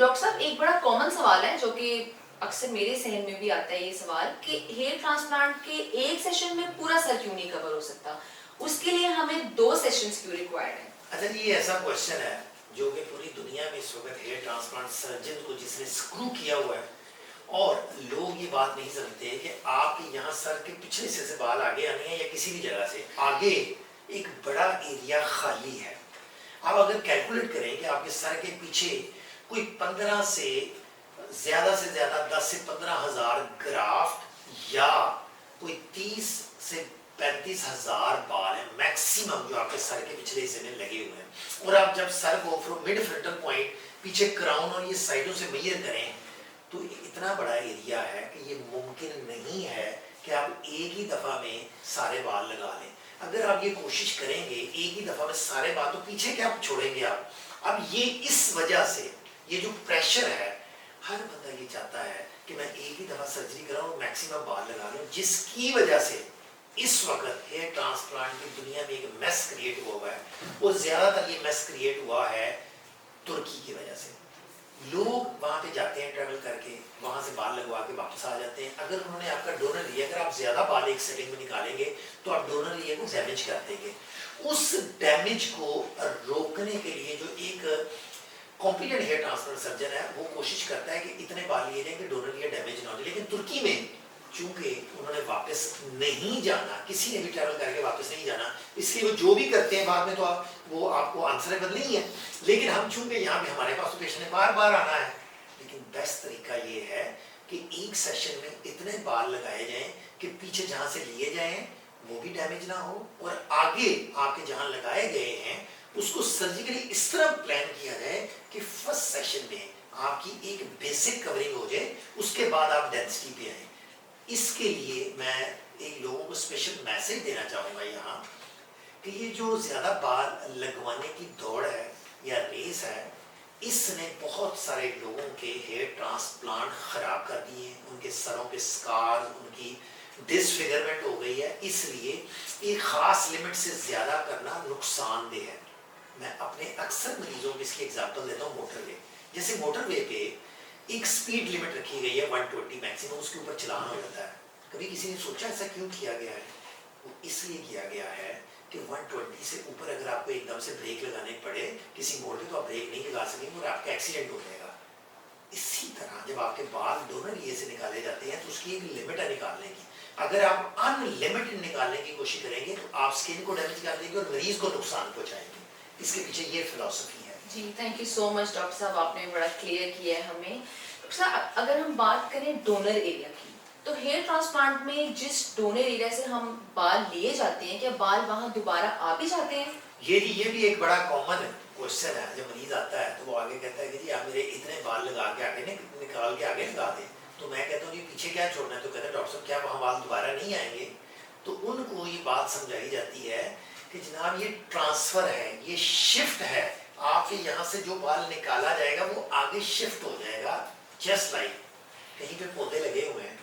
Doctor साहब एक बड़ा कॉमन सवाल है जो कि अक्सर मेरे जहन में भी आता है ये सवाल कि हेयर ट्रांसप्लांट के एक सेशन में पूरा सर क्यों नहीं कवर हो सकता, उसके लिए हमें 2 सेशंस क्यों रिक्वायर्ड है? अच्छा जी, ये ऐसा क्वेश्चन है जो कि पूरी दुनिया में इस वक्त हेयर ट्रांसप्लांट सर्जन को जिसने स्क्रू किया हुआ है, और लोग ये बात नहीं समझते कि आपके यहाँ सर के पिछले हिस्से से बाल आगे आने हैं या किसी भी जगह से आगे एक बड़ा एरिया खाली है। आप अगर कैलकुलेट करें कि आपके सर के पीछे कोई 15 से ज्यादा 10 से 15 हजार ग्राफ्ट या कोई 30 से 35 हजार बाल है मैक्सिमम जो आपके सर के पिछले हिस्से में लगे हुए हैं। और आप जब सर को फ्रॉम मिड फ्रंटल पॉइंट पीछे क्राउन और ये साइडों से मेजर करें तो इतना बड़ा एरिया है कि ये मुमकिन नहीं है कि आप एक ही दफा में सारे बाल लगा लें। अगर आप ये कोशिश करेंगे एक ही दफा में सारे बाल, तो पीछे क्या छोड़ेंगे आप? अब ये इस वजह से ये जो प्रेशर है, हर बंदा ये चाहता है कि मैं एक ही दफा सर्जरी कराऊं, मैक्सिमम बाल लगा लूं, जिसकी वजह से इस वक्त हेयर ट्रांसप्लांट की दुनिया में एक मेस क्रिएट हुआ है। और ज्यादातर ये मेस क्रिएट हुआ है तुर्की की वजह से। लोग वहां पे जाते हैं ट्रैवल करके, वहां से बाल लगवा के वापस आ जाते हैं। अगर उन्होंने आपका डोनर लिया, अगर आप ज्यादा बाल एक सेटिंग में निकालेंगे तो आप डोनर लिए को डैमेज कर देंगे। उस डैमेज को रोकने के लिए जो एक कॉम्पिटेंट हेयर ट्रांसप्लांट सर्जन है वो कोशिश करता है कि इतने बाल लिए जाए कि डोनर लिया डैमेज ना हो। लेकिन तुर्की में चूंकि उन्होंने वापस नहीं जाना, किसी ने भी ट्रैवल करके वापस नहीं जाना, इसलिए वो जो भी करते हैं बाद में तो वो आपको आंसरेबल नहीं है। लेकिन हम चूंकि यहाँ पे हमारे पास तो पेशेंट ने बार बार आना है, लेकिन बेस्ट तरीका ये है कि एक सेशन में इतने बाल लगाए जाएं कि पीछे जहां से लिए जाएं वो भी डैमेज ना हो, और आगे आपके जहां लगाए गए हैं उसको सर्जिकली इस तरह प्लान किया जाए कि फर्स्ट सेशन में आपकी एक बेसिक कवरिंग हो जाए, उसके बाद आप डेंसिटी पे आए। इसके लिए मैं एक लोगों को स्पेशल मैसेज देना चाहूंगा यहाँ कि ये जो ज्यादा बाल लगवाने की दौड़ है या रेस है, इसने बहुत सारे लोगों के हेयर ट्रांसप्लांट खराब कर दिए हैं। उनके सरों पे स्कार, उनकी डिसफिगरमेंट हो गई है। इसलिए एक खास लिमिट से ज्यादा करना नुकसानदेह है। मैं अपने अक्सर मरीजों में इसकी एग्जांपल देता हूँ मोटरवे। जैसे मोटरवे पे एक स्पीड लिमिट रखी गई है 120 मैक्सिमम, उसके ऊपर चलान हो जाता है। कभी किसी ने सोचा ऐसा क्यों किया गया है? वो इसलिए किया गया है कि 120 से ऊपर अगर आपको एकदम से ब्रेक लगाने पड़े किसी मोड़ पे, तो आप ब्रेक नहीं लगा सकेंगे और आपका एक्सीडेंट हो जाएगा। इसी तरह जब आपके बाल डोनर ये से निकाले जाते हैं तो उसकी एक लिमिट है निकालने की। अगर आप अनलिमिटेड निकालने की कोशिश करेंगे तो आप स्किन को डैमेज कर देंगे और मरीज को नुकसान पहुंचाएंगे। इसके पीछे ये फिलॉसफी है। जी thank you so much doctor साहब, आपने बड़ा क्लियर किया है हमें। डॉक्टर साहब अगर हम बात करें डोनर एरिया की, तो हेयर ट्रांसप्लांट में जिस डोनर एरिया से हम बाल लिए जाते हैं, क्या बाल वहां दोबारा आ भी जाते हैं? ये भी एक बड़ा कॉमन क्वेश्चन है। जब मरीज आता है तो वो आगे कहता है कि जी आप मेरे इतने बाल लगा के आगे निकाल के आगे लगा दें। तो मैं कहता हूँ जी पीछे क्या छोड़ना है? तो कहते हैं डॉक्टर साहब क्या वहाँ बाल दोबारा नहीं आएंगे? तो उनको ये बात समझाई जाती है कि जनाब ये ट्रांसफर है, ये शिफ्ट है। आपके यहाँ से जो बाल निकाला जाएगा वो आगे शिफ्ट हो जाएगा। जस्ट लाइक कहीं पे पौधे लगे हुए हैं,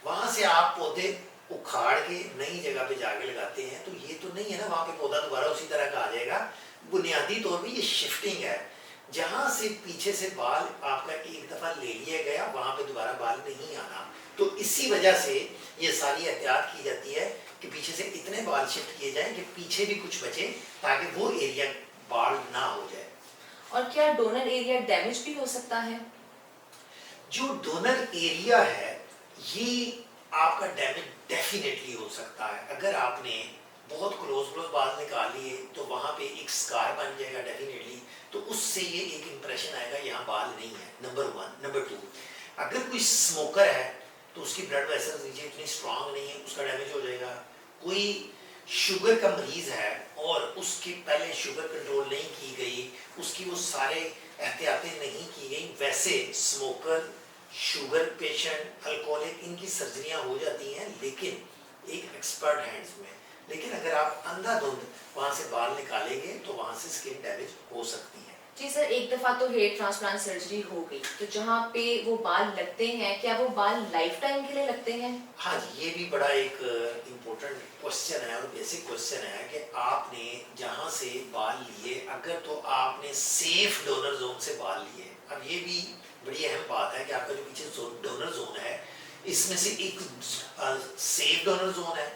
वहां से आप पौधे उखाड़ के नई जगह पे जाके लगाते हैं, तो ये तो नहीं है ना वहां पे पौधा दोबारा उसी तरह का आ जाएगा। बुनियादी तौर पे ये शिफ्टिंग है। जहां से पीछे से बाल आपका एक दफा ले लिया गया वहां पे दोबारा बाल नहीं आना। तो इसी वजह से ये सारी एहतियात की जाती है कि पीछे से इतने बाल शिफ्ट किए जाएं कि पीछे भी कुछ बचे, ताकि वो एरिया बाल ना हो जाए। और क्या डोनर एरिया डैमेज भी हो सकता है? जो डोनर एरिया है ये आपका डैमेज डेफिनेटली हो सकता है। अगर आपने बहुत क्लोज बाल निकाल लिए तो वहां पे एक स्कार बन जाएगा डेफिनेटली, तो उससे ये एक इंप्रेशन आएगा यहाँ बाल नहीं है, नंबर 1। नंबर 2, अगर कोई स्मोकर है तो उसकी ब्लड वेसल्स नीचे इतनी स्ट्रांग नहीं है, उसका डैमेज हो जाएगा। कोई शुगर का मरीज है और उसकी पहले शुगर कंट्रोल नहीं की गई, उसकी वो सारे एहतियातें नहीं की गई, वैसे स्मोकर, शुगर पेशेंट, अल्कोहलिक, इनकी सर्जरियां हो जाती हैं लेकिन एक एक्सपर्ट हैंड्स में। लेकिन अगर आप अंधाधुंध वहां से बाल निकालेंगे तो वहां से स्किन डैमेज हो सकती है। जी सर, एक दफा तो हेयर ट्रांसप्लांट सर्जरी हो गई, तो जहाँ पे वो बाल लगते हैं क्या वो बाल लाइफ टाइम के लिए लगते हैं? हाँ जी, ये भी बड़ा एक इम्पोर्टेंट क्वेश्चन है और बेसिक क्वेश्चन है कि आपने जहाँ से बाल लिए, अगर तो आपने सेफ डोनर जोन से बाल लिए। अब ये भी है कि आपका जो पीछे डोनर जोन है, इसमें से एक सेफ डोनर जोन है,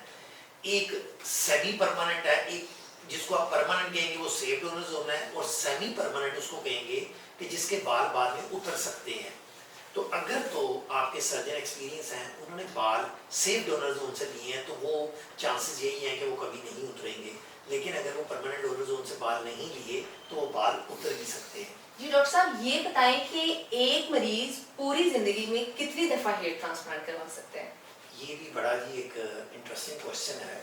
एक सेमी परमानेंट है, एक जिसको आप परमानेंट कहेंगे वो सेफ डोनर जोन है, और सेमी परमानेंट उसको कहेंगे कि जिसके बाल बाद में उतर सकते हैं। तो अगर तो आपके सर्जन एक्सपीरियंस हैं, उन्होंने बाल सेफ डोनर जोन से लिए हैं, तो वो चांसेस यही हैं कि वो कभी नहीं उतरेंगे। लेकिन अगर वो परमानेंट डोनर जोन से बाल नहीं लिए तो वो बाल उतर भी सकते हैं। जी डॉक्टर साहब, ये बताएं कि एक मरीज पूरी जिंदगी में कितनी दफा हेयर ट्रांसप्लांट करवा सकते हैं? ये भी बड़ा ही एक इंटरेस्टिंग क्वेश्चन है।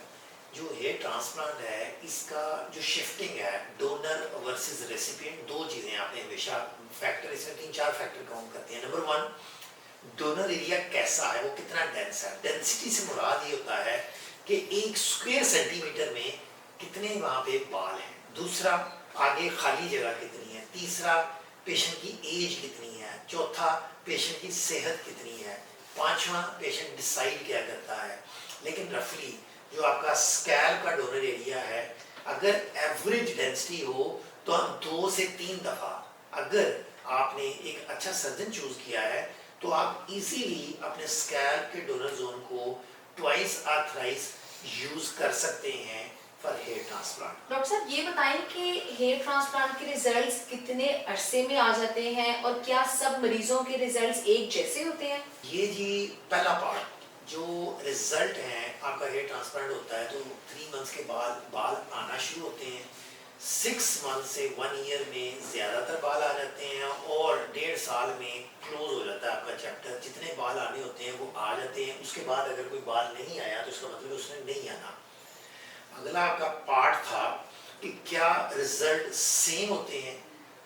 जो हेयर ट्रांसप्लांट है, इसका जो शिफ्टिंग है डोनर वर्सेस रेसिपिएंट, दो चीज़ें आपने हमेशा फैक्टर, इसमें 3-4 फैक्टर काउंट करते हैं। नंबर 1, डोनर एरिया कैसा है, वो कितना डेंस है। डेंसिटी से मुराद ये होता है कि 1 स्क्वायर सेंटीमीटर में कितने वहाँ पे बाल हैं। दूसरा, आगे खाली जगह कितनी है। तीसरा, पेशेंट की एज कितनी है। चौथा, पेशेंट की सेहत कितनी है। पांचवा, पेशेंट डिसाइड क्या करता है। लेकिन रफली जो आपका स्कैल्प का डोनर एरिया है, अगर एवरेज डेंसिटी हो तो हम 2 से 3 दफा, अगर आपने एक अच्छा सर्जन चूज किया है तो आप इजीली अपने स्कैल्प के डोनर जोन को ट्वाइस और थ्राइस यूज कर सकते हैं फॉर हेयर ट्रांसप्लांट। डॉक्टर साहब, ये बताएं कि हेयर ट्रांसप्लांट के रिजल्ट्स कितने अरसे में आ जाते हैं और क्या सब मरीजों के रिजल्ट्स एक जैसे होते हैं? ये जी पहला पार्ट, जो रिजल्ट है आपका हेयर ट्रांसप्लांट होता है तो 3 मंथ्स के बाद बाल आना शुरू होते हैं। 6 मंथ से 1 ईयर में ज़्यादातर बाल आ जाते हैं, और 1.5 साल में क्लोज हो जाता है आपका चैप्टर। जितने बाल आने होते हैं वो आ जाते हैं। उसके बाद अगर कोई बाल नहीं आया तो इसका मतलब उसने नहीं आना। अगला आपका पार्ट था कि क्या रिजल्ट सेम होते हैं।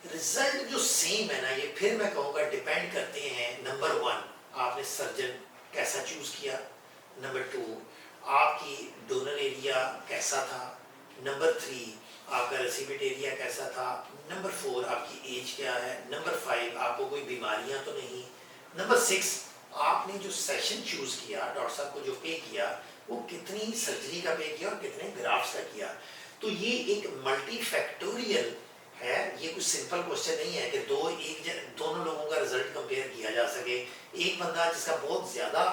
रिजल्ट जो सेम है ना, ये फिर मैं कहूँगा डिपेंड करते हैं। नंबर 1, आपने सर्जन कैसा चूज किया। नंबर 2, आपकी डोनर एरिया कैसा था। नंबर 3, आपका रेसिपिएंट एरिया कैसा था। नंबर 4, आपकी एज क्या है। नंबर 5, आपको कोई बीमारियां तो नहीं। नंबर 6, आपने जो सेशन चूज किया, डॉक्टर साहब को जो पे किया, वो कितनी सर्जरी का पे किया और कितने ग्राफ्स का किया। तो ये एक मल्टी फैक्टोरियल है। ये कुछ सिंपल क्वेश्चन नहीं है कि दोनों लोगों का रिजल्ट कंपेयर किया जा सके। एक बंदा जिसका बहुत ज्यादा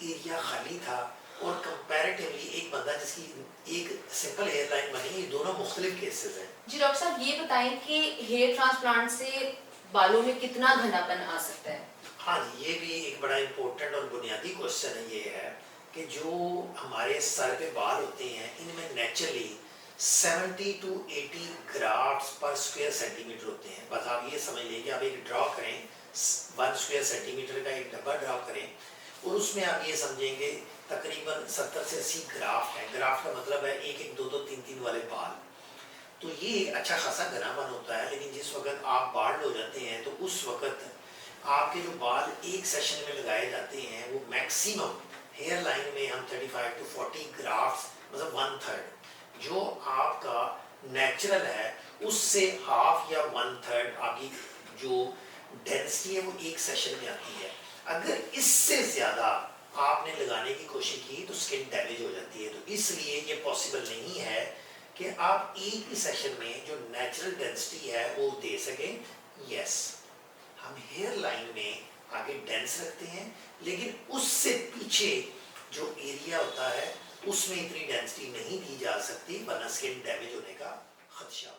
एरिया खाली था और कंपैरेटिवली एक बंदा जिसकी एक सिंपल हेयर लाइन बनी, ये दोनों मुख्तलिफ केसेस हैं। जी डॉक्टर साहब, ये बताएं कि हेयर ट्रांसप्लांट से बालों में कितना घनापन आ सकता है? हाँ जी, ये भी एक बड़ा इंपॉर्टेंट और बुनियादी क्वेश्चन है। ये है कि जो हमारे सर पे बाल होते हैं, इनमें नेचुरली 70 to 80 ग्राफ्ट्स पर स्क्वायर सेंटीमीटर होते हैं। बस आप ये समझ लीजिए कि आप एक ड्रॉ करें, 1 स्क्वायर सेंटीमीटर का एक डब्बा ड्रॉ करें, और उसमें आप ये समझेंगे तकरीबन 70 से 80 ग्राफ्ट है। ग्राफ्ट का मतलब है 1-1, 2-2, 3-3 वाले बाल। तो ये एक अच्छा खासा घनापन होता है। लेकिन जिस वक्त आप बाल्ड हो जाते हैं तो उस वक्त आपके जो बाल एक सेशन में लगाए जाते हैं, वो मैक्सिमम हेयर लाइन में हम 35 to 40 ग्राफ्ट्स, मतलब 1/3 जो आपका नेचुरल है उससे हाफ या 1/3 आपकी जो डेंसिटी है वो एक सेशन में आती है। अगर इससे ज्यादा आपने लगाने की कोशिश की तो स्किन डैमेज हो जाती है। तो इसलिए ये पॉसिबल नहीं है कि आप एक ही सेशन में जो नेचुरल डेंसिटी है वो दे सकें। यस, हम हेयर लाइन में आगे डेंस रखते हैं, लेकिन उससे पीछे जो एरिया होता है उसमें इतनी डेंसिटी नहीं दी जा सकती, वरना स्किन डैमेज होने का खदशा।